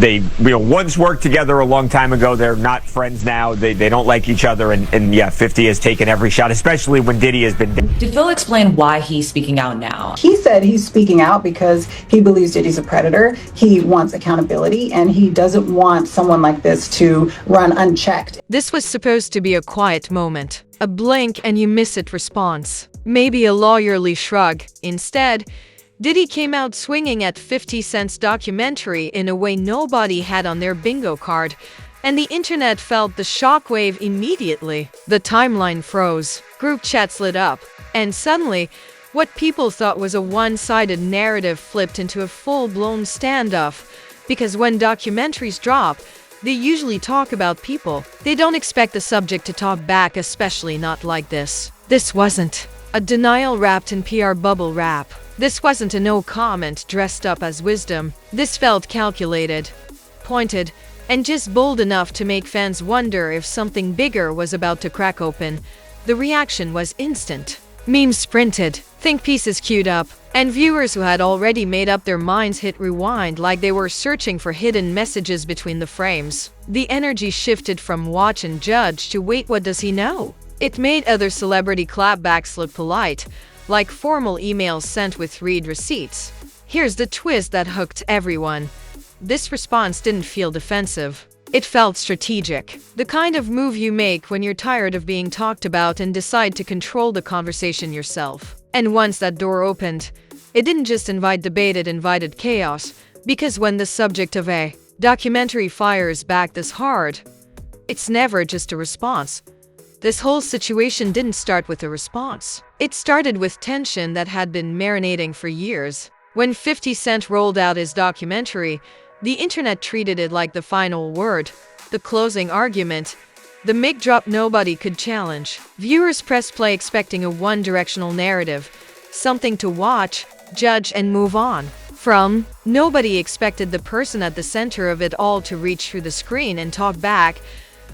they once worked together a long time ago. They're not friends now. They don't like each other. And yeah, 50 has taken every shot, especially when Diddy has been. Did Phil explain why he's speaking out now? He said he's speaking out because he believes Diddy's a predator. He wants accountability, and he doesn't want someone like this to run unchecked. This was supposed to be a quiet moment, a blink and you miss it response, maybe a lawyerly shrug. Instead, Diddy came out swinging at 50 Cent's documentary in a way nobody had on their bingo card, and the internet felt the shockwave immediately. The timeline froze, group chats lit up, and suddenly, what people thought was a one-sided narrative flipped into a full-blown standoff. Because when documentaries drop, they usually talk about people. They don't expect the subject to talk back, especially not like this. This wasn't a denial wrapped in PR bubble wrap. This wasn't a no comment dressed up as wisdom. This felt calculated, pointed, and just bold enough to make fans wonder if something bigger was about to crack open. The reaction was instant. Memes sprinted, think pieces queued up, and viewers who had already made up their minds hit rewind like they were searching for hidden messages between the frames. The energy shifted from watch and judge to wait, what does he know? It made other celebrity clapbacks look polite, like formal emails sent with read receipts. Here's the twist that hooked everyone. This response didn't feel defensive. It felt strategic. The kind of move you make when you're tired of being talked about and decide to control the conversation yourself. And once that door opened, it didn't just invite debate, it invited chaos. Because when the subject of a documentary fires back this hard, it's never just a response. This whole situation didn't start with a response. It started with tension that had been marinating for years. When 50 Cent rolled out his documentary, the internet treated it like the final word, the closing argument, the mic drop nobody could challenge. Viewers pressed play expecting a one-directional narrative, something to watch, judge, and move on from. Nobody expected the person at the center of it all to reach through the screen and talk back.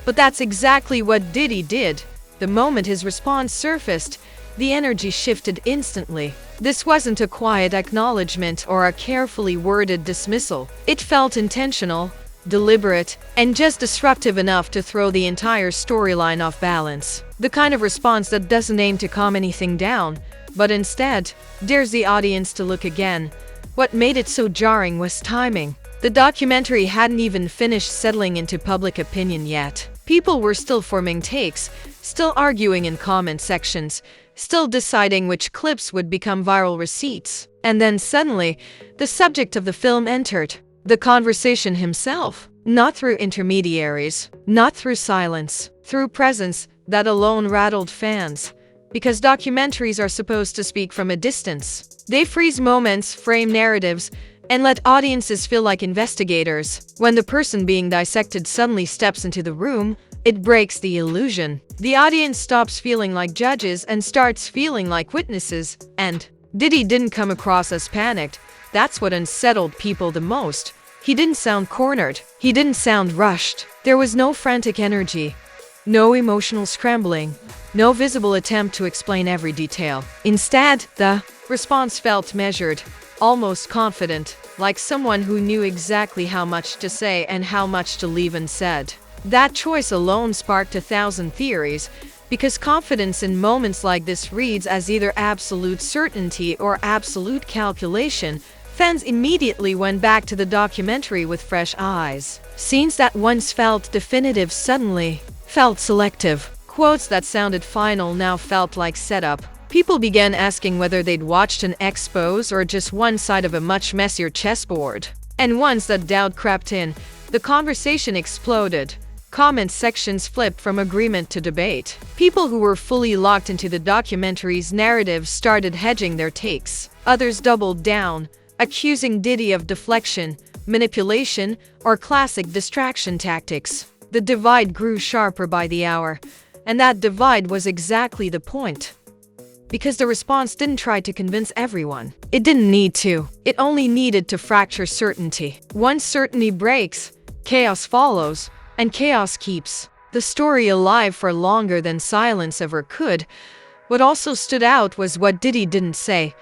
But that's exactly what Diddy did. The moment his response surfaced, the energy shifted instantly. This wasn't a quiet acknowledgement or a carefully worded dismissal. It felt intentional, deliberate, and just disruptive enough to throw the entire storyline off balance. The kind of response that doesn't aim to calm anything down, but instead dares the audience to look again. What made it so jarring was timing. The documentary hadn't even finished settling into public opinion yet. People were still forming takes, still arguing in comment sections, still deciding which clips would become viral receipts. And then suddenly, the subject of the film entered the conversation himself. Not through intermediaries, not through silence, through presence that alone rattled fans. Because documentaries are supposed to speak from a distance. They freeze moments, frame narratives, and let audiences feel like investigators. When the person being dissected suddenly steps into the room, it breaks the illusion. The audience stops feeling like judges and starts feeling like witnesses. And Diddy didn't come across as panicked. That's what unsettled people the most. He didn't sound cornered. He didn't sound rushed. There was no frantic energy, no emotional scrambling, no visible attempt to explain every detail. Instead, the response felt measured, almost confident, like someone who knew exactly how much to say and how much to leave unsaid. That choice alone sparked 1,000 theories, because confidence in moments like this reads as either absolute certainty or absolute calculation. Fans immediately went back to the documentary with fresh eyes. Scenes that once felt definitive suddenly felt selective. Quotes that sounded final now felt like setup. People began asking whether they'd watched an expose or just one side of a much messier chessboard. And once that doubt crept in, the conversation exploded. Comment sections flipped from agreement to debate. People who were fully locked into the documentary's narrative started hedging their takes. Others doubled down, accusing Diddy of deflection, manipulation, or classic distraction tactics. The divide grew sharper by the hour, and that divide was exactly the point. Because the response didn't try to convince everyone. It didn't need to. It only needed to fracture certainty. Once certainty breaks, chaos follows, and chaos keeps the story alive for longer than silence ever could. What also stood out was what Diddy didn't say.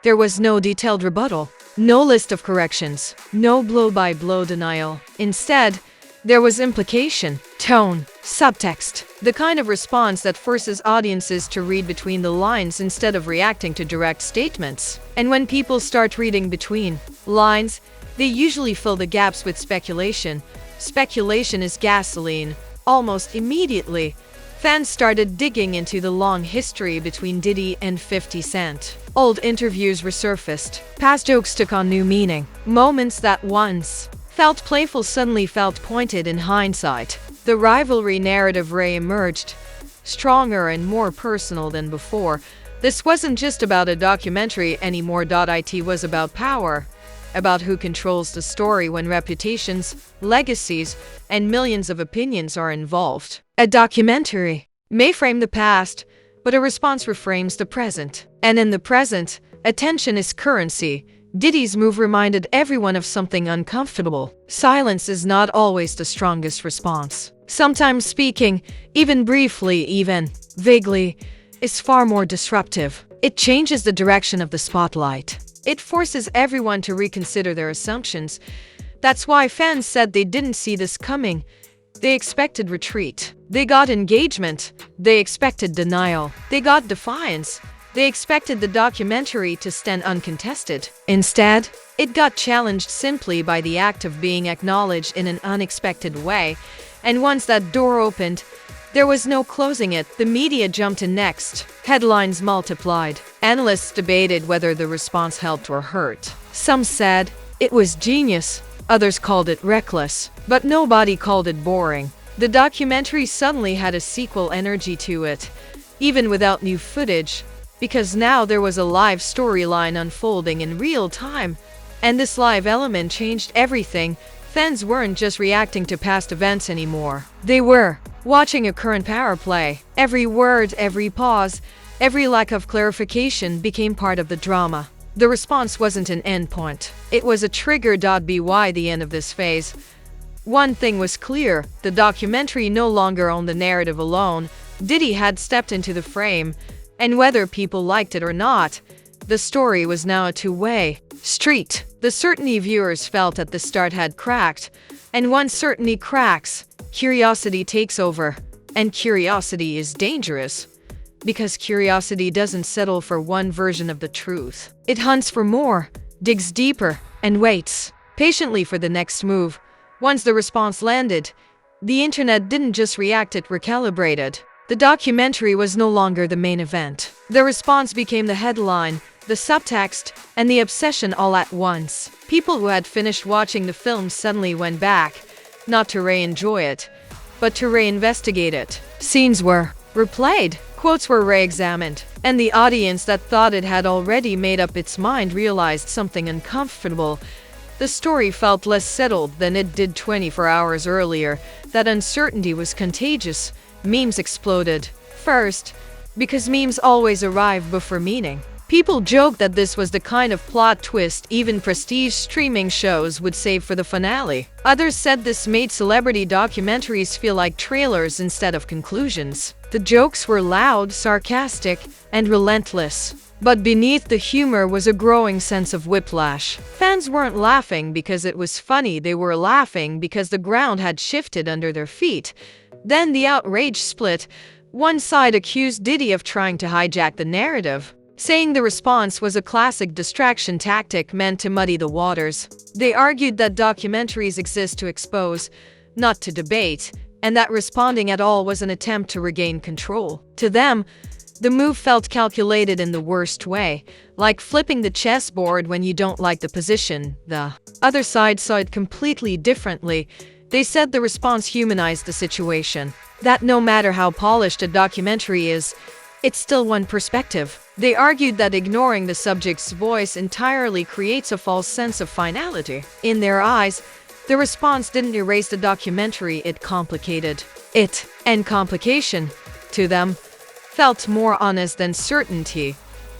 There was no detailed rebuttal, no list of corrections, no blow-by-blow denial. Instead, there was implication, tone, subtext, the kind of response that forces audiences to read between the lines instead of reacting to direct statements. And when people start reading between lines, they usually fill the gaps with speculation. Speculation is gasoline. Almost immediately, fans started digging into the long history between Diddy and 50 Cent. Old interviews resurfaced. Past jokes took on new meaning. Moments that once felt playful suddenly felt pointed in hindsight. The rivalry narrative re-emerged, stronger and more personal than before. This wasn't just about a documentary anymore. It was about power, about who controls the story when reputations, legacies, and millions of opinions are involved. A documentary may frame the past, but a response reframes the present. And in the present, attention is currency. Diddy's move reminded everyone of something uncomfortable. Silence is not always the strongest response. Sometimes speaking, even briefly, even vaguely, is far more disruptive. It changes the direction of the spotlight. It forces everyone to reconsider their assumptions. That's why fans said they didn't see this coming. They expected retreat. They got engagement. They expected denial. They got defiance. They expected the documentary to stand uncontested. Instead, it got challenged simply by the act of being acknowledged in an unexpected way. And once that door opened, there was no closing it. The media jumped in next. Headlines multiplied. Analysts debated whether the response helped or hurt. Some said it was genius. Others called it reckless. But nobody called it boring. The documentary suddenly had a sequel energy to it, even without new footage, because now there was a live storyline unfolding in real time. And this live element changed everything. Fans weren't just reacting to past events anymore. They were watching a current power play. Every word, every pause, every lack of clarification became part of the drama. The response wasn't an endpoint. It was a trigger. By the end of this phase, one thing was clear: the documentary no longer owned the narrative alone. Diddy had stepped into the frame, and whether people liked it or not, the story was now a two-way street. The certainty viewers felt at the start had cracked, and once certainty cracks, curiosity takes over. And curiosity is dangerous, because curiosity doesn't settle for one version of the truth. It hunts for more, digs deeper, and waits patiently for the next move. Once the response landed, the internet didn't just react, it recalibrated. The documentary was no longer the main event. The response became the headline, the subtext, and the obsession all at once. People who had finished watching the film suddenly went back, not to re-enjoy it, but to re-investigate it. Scenes were replayed, quotes were re-examined, and the audience that thought it had already made up its mind realized something uncomfortable. The story felt less settled than it did 24 hours earlier. That uncertainty was contagious. Memes exploded. First, because memes always arrive before meaning. People joked that this was the kind of plot twist even prestige streaming shows would save for the finale. Others said this made celebrity documentaries feel like trailers instead of conclusions. The jokes were loud, sarcastic, and relentless. But beneath the humor was a growing sense of whiplash. Fans weren't laughing because it was funny, they were laughing because the ground had shifted under their feet. Then the outrage split. One side accused Diddy of trying to hijack the narrative, saying the response was a classic distraction tactic meant to muddy the waters. They argued that documentaries exist to expose, not to debate, and that responding at all was an attempt to regain control. To them, the move felt calculated in the worst way, like flipping the chessboard when you don't like the position. The other side saw it completely differently. They said the response humanized the situation, that no matter how polished a documentary is, it's still one perspective. They argued that ignoring the subject's voice entirely creates a false sense of finality. In their eyes, the response didn't erase the documentary, it complicated it. And complication, to them, felt more honest than certainty.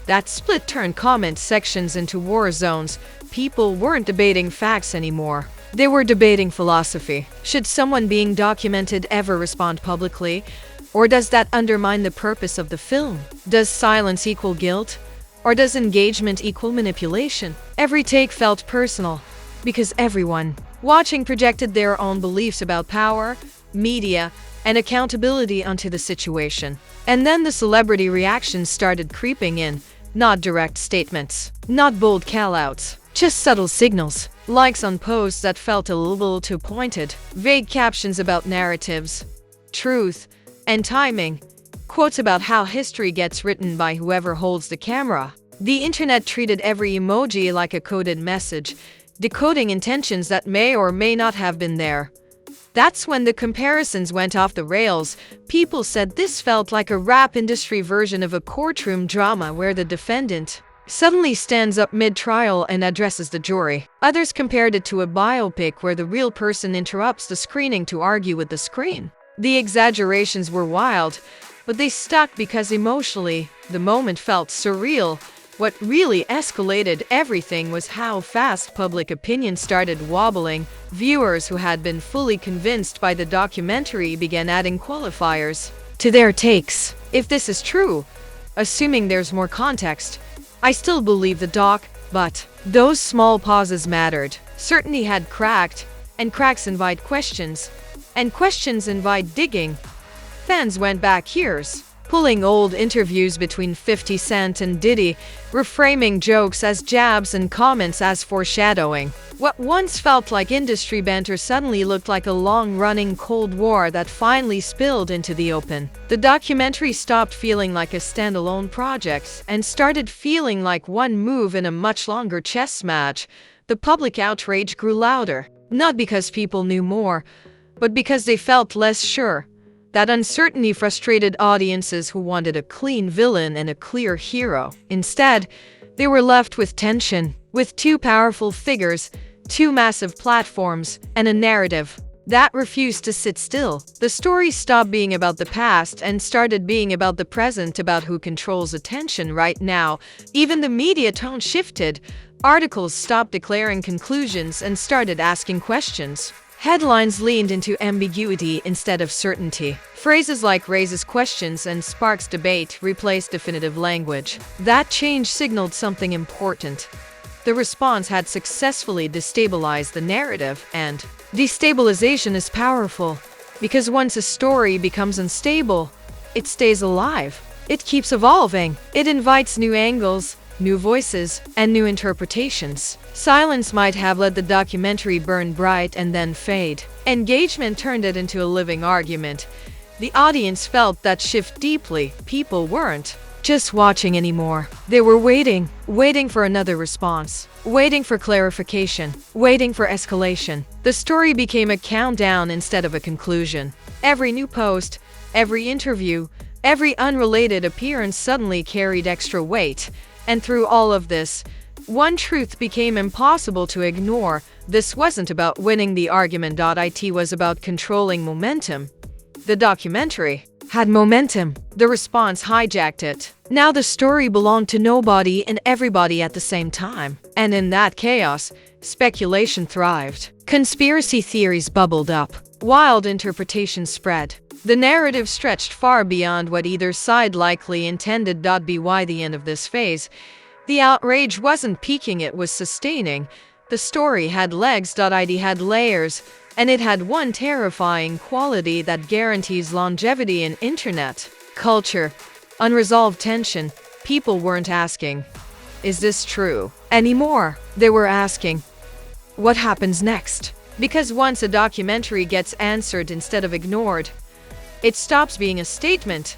That split turned comment sections into war zones. People weren't debating facts anymore. They were debating philosophy. Should someone being documented ever respond publicly? Or does that undermine the purpose of the film? Does silence equal guilt? Or does engagement equal manipulation? Every take felt personal, because everyone watching projected their own beliefs about power, media, and accountability onto the situation. And then the celebrity reactions started creeping in, not direct statements, not bold call-outs, just subtle signals, likes on posts that felt a little too pointed, vague captions about narratives, truth, and timing, quotes about how history gets written by whoever holds the camera. The internet treated every emoji like a coded message, decoding intentions that may or may not have been there. That's when the comparisons went off the rails. People said this felt like a rap industry version of a courtroom drama where the defendant suddenly stands up mid-trial and addresses the jury. Others compared it to a biopic where the real person interrupts the screening to argue with the screen. The exaggerations were wild, but they stuck because emotionally, the moment felt surreal. What really escalated everything was how fast public opinion started wobbling. Viewers who had been fully convinced by the documentary began adding qualifiers to their takes. If this is true, assuming there's more context, I still believe the doc, but those small pauses mattered. Certainty had cracked, and cracks invite questions, and questions invite digging. Fans went back years, pulling old interviews between 50 Cent and Diddy, reframing jokes as jabs and comments as foreshadowing. What once felt like industry banter suddenly looked like a long-running Cold War that finally spilled into the open. The documentary stopped feeling like a standalone project and started feeling like one move in a much longer chess match. The public outrage grew louder, not because people knew more, but because they felt less sure. That uncertainty frustrated audiences who wanted a clean villain and a clear hero. Instead, they were left with tension, with two powerful figures, two massive platforms, and a narrative that refused to sit still. The story stopped being about the past and started being about the present, about who controls attention right now. Even the media tone shifted. Articles stopped declaring conclusions and started asking questions. Headlines leaned into ambiguity instead of certainty. Phrases like raises questions and sparks debate replaced definitive language. That change signaled something important. The response had successfully destabilized the narrative, and destabilization is powerful, because once a story becomes unstable, it stays alive. It keeps evolving. It invites new angles, new voices, and new interpretations. Silence might have let the documentary burn bright and then fade. Engagement turned it into a living argument. The audience felt that shift deeply. People weren't just watching anymore. They were waiting for another response, waiting for clarification, waiting for escalation. The story became a countdown instead of a conclusion. Every new post, every interview, every unrelated appearance suddenly carried extra weight. And through all of this, one truth became impossible to ignore. This wasn't about winning the argument. It was about controlling momentum. The documentary had momentum. The response hijacked it. Now the story belonged to nobody and everybody at the same time. And in that chaos, speculation thrived. Conspiracy theories bubbled up. Wild interpretations spread. The narrative stretched far beyond what either side likely intended. By the end of this phase, the outrage wasn't peaking, it was sustaining. The story had legs. It had layers, and it had one terrifying quality that guarantees longevity in internet culture: unresolved tension. People weren't asking, "Is this true?" anymore. They were asking, "What happens next?" Because once a documentary gets answered instead of ignored, it stops being a statement.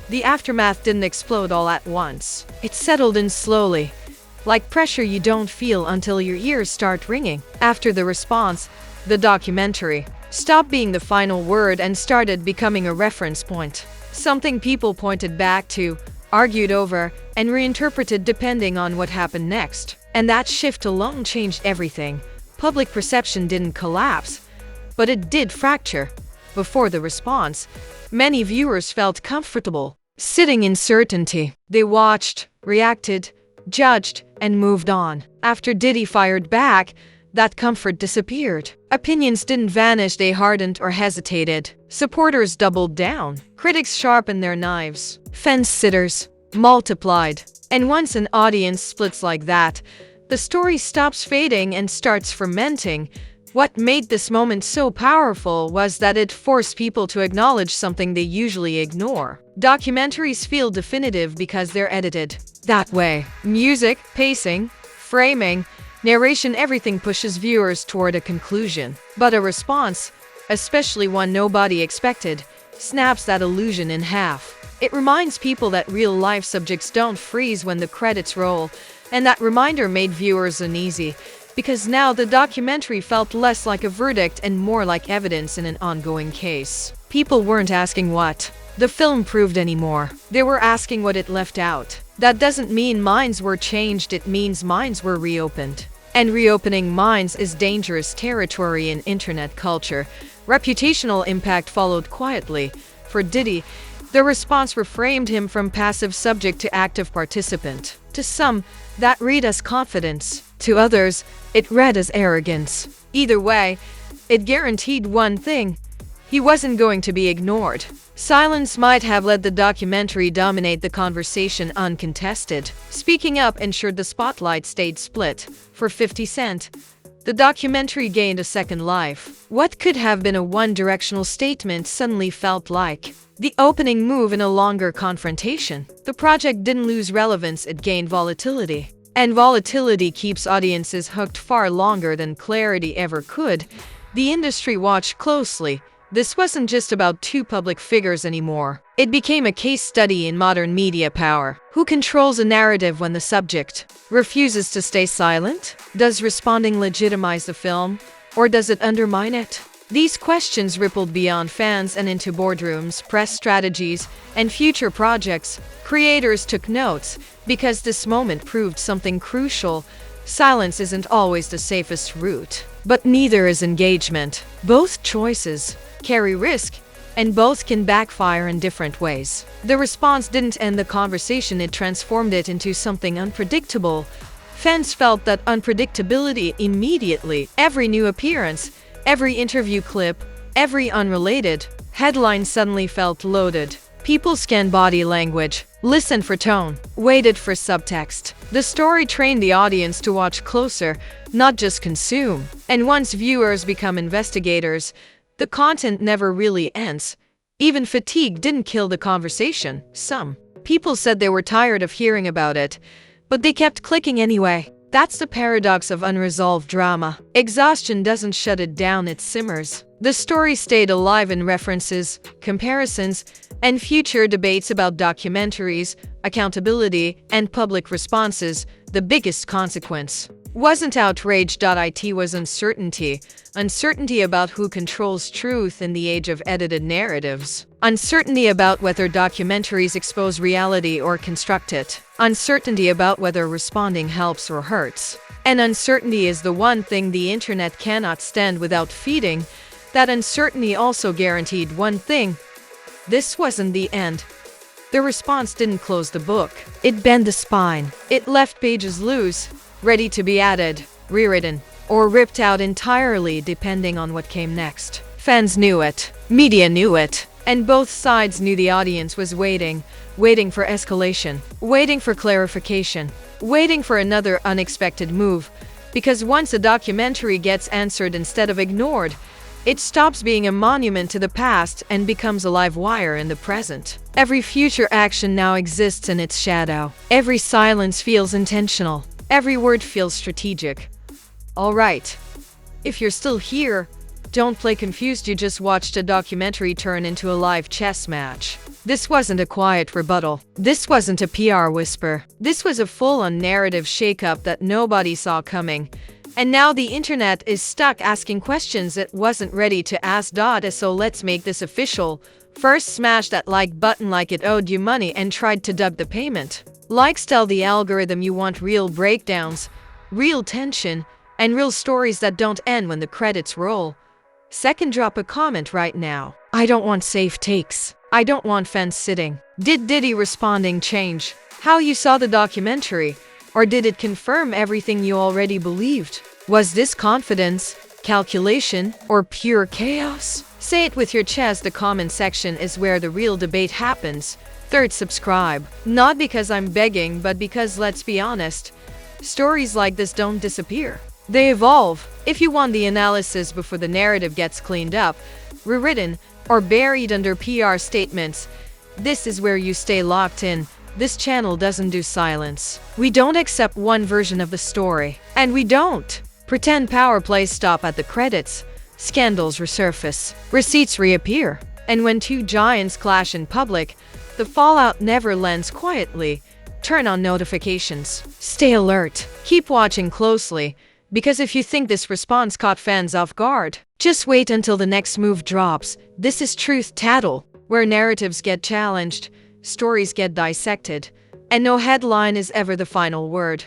The aftermath didn't explode all at once. It settled in slowly, like pressure you don't feel until your ears start ringing. After the response, the documentary stopped being the final word and started becoming a reference point. Something people pointed back to, argued over, and reinterpreted depending on what happened next. And that shift alone changed everything. Public perception didn't collapse, but it did fracture. Before the response, many viewers felt comfortable sitting in certainty. They watched, reacted, judged, and moved on. After Diddy fired back, that comfort disappeared. Opinions didn't vanish, they hardened or hesitated. Supporters doubled down. Critics sharpened their knives. Fence-sitters multiplied. And once an audience splits like that, the story stops fading and starts fermenting. What made this moment so powerful was that it forced people to acknowledge something they usually ignore. Documentaries feel definitive because they're edited that way. Music, pacing, framing, narration, everything pushes viewers toward a conclusion. But a response, especially one nobody expected, snaps that illusion in half. It reminds people that real-life subjects don't freeze when the credits roll, and that reminder made viewers uneasy, because now the documentary felt less like a verdict and more like evidence in an ongoing case. People weren't asking what the film proved anymore. They were asking what it left out. That doesn't mean minds were changed, it means minds were reopened. And reopening minds is dangerous territory in internet culture. Reputational impact followed quietly. For Diddy, the response reframed him from passive subject to active participant. To some, that read as confidence. To others, it read as arrogance. Either way, it guaranteed one thing: he wasn't going to be ignored. Silence might have let the documentary dominate the conversation uncontested. Speaking up ensured the spotlight stayed split. For 50 Cent, the documentary gained a second life. What could have been a one-directional statement suddenly felt like the opening move in a longer confrontation. The project didn't lose relevance, it gained volatility. And volatility keeps audiences hooked far longer than clarity ever could. The industry watched closely. This wasn't just about two public figures anymore. It became a case study in modern media power. Who controls a narrative when the subject refuses to stay silent? Does responding legitimize the film, or does it undermine it? These questions rippled beyond fans and into boardrooms, press strategies, and future projects. Creators took notes because this moment proved something crucial. Silence isn't always the safest route, but neither is engagement. Both choices carry risk, and both can backfire in different ways. The response didn't end the conversation, it transformed it into something unpredictable. Fans felt that unpredictability immediately. Every new appearance, every interview clip, every unrelated headline suddenly felt loaded. People scanned body language, listened for tone, waited for subtext. The story trained the audience to watch closer, not just consume. And once viewers become investigators, the content never really ends. Even fatigue didn't kill the conversation. Some people said they were tired of hearing about it, but they kept clicking anyway. That's the paradox of unresolved drama. Exhaustion doesn't shut it down, it simmers. The story stayed alive in references, comparisons, and future debates about documentaries, accountability, and public responses. The biggest consequence wasn't outrage. It was uncertainty. Uncertainty about who controls truth in the age of edited narratives. Uncertainty about whether documentaries expose reality or construct it. Uncertainty about whether responding helps or hurts. And uncertainty is the one thing the internet cannot stand without feeding. That uncertainty also guaranteed one thing: this wasn't the end. The response didn't close the book. It bent the spine. It left pages loose, ready to be added, rewritten, or ripped out entirely depending on what came next. Fans knew it. Media knew it. And both sides knew the audience was waiting for escalation, waiting for clarification, waiting for another unexpected move. Because once a documentary gets answered instead of ignored, it stops being a monument to the past and becomes a live wire in the present. Every future action now exists in its shadow. Every silence feels intentional. Every word feels strategic. All right, if you're still here, don't play confused. You just watched a documentary turn into a live chess match. This wasn't a quiet rebuttal. This wasn't a PR whisper. This was a full-on narrative shakeup that nobody saw coming. And now the internet is stuck asking questions it wasn't ready to ask. So let's make this official. First, smash that like button like it owed you money and tried to deduct the payment. Likes tell the algorithm you want real breakdowns, real tension, and real stories that don't end when the credits roll. Second, drop a comment right now. I don't want safe takes. I don't want fans sitting. Did Diddy responding change how you saw the documentary? Or did it confirm everything you already believed? Was this confidence, calculation, or pure chaos? Say it with your chest. The comment section is where the real debate happens. Third, subscribe. Not because I'm begging, but because, let's be honest, stories like this don't disappear. They evolve. If you want the analysis before the narrative gets cleaned up, rewritten, or buried under PR statements, this is where you stay locked in. This channel doesn't do silence. We don't accept one version of the story. And we don't pretend power plays stop at the credits. Scandals resurface. Receipts reappear. And when two giants clash in public, the fallout never lands quietly. Turn on notifications. Stay alert. Keep watching closely. Because if you think this response caught fans off guard, just wait until the next move drops. This is Truth Tattle, where narratives get challenged, stories get dissected, and no headline is ever the final word.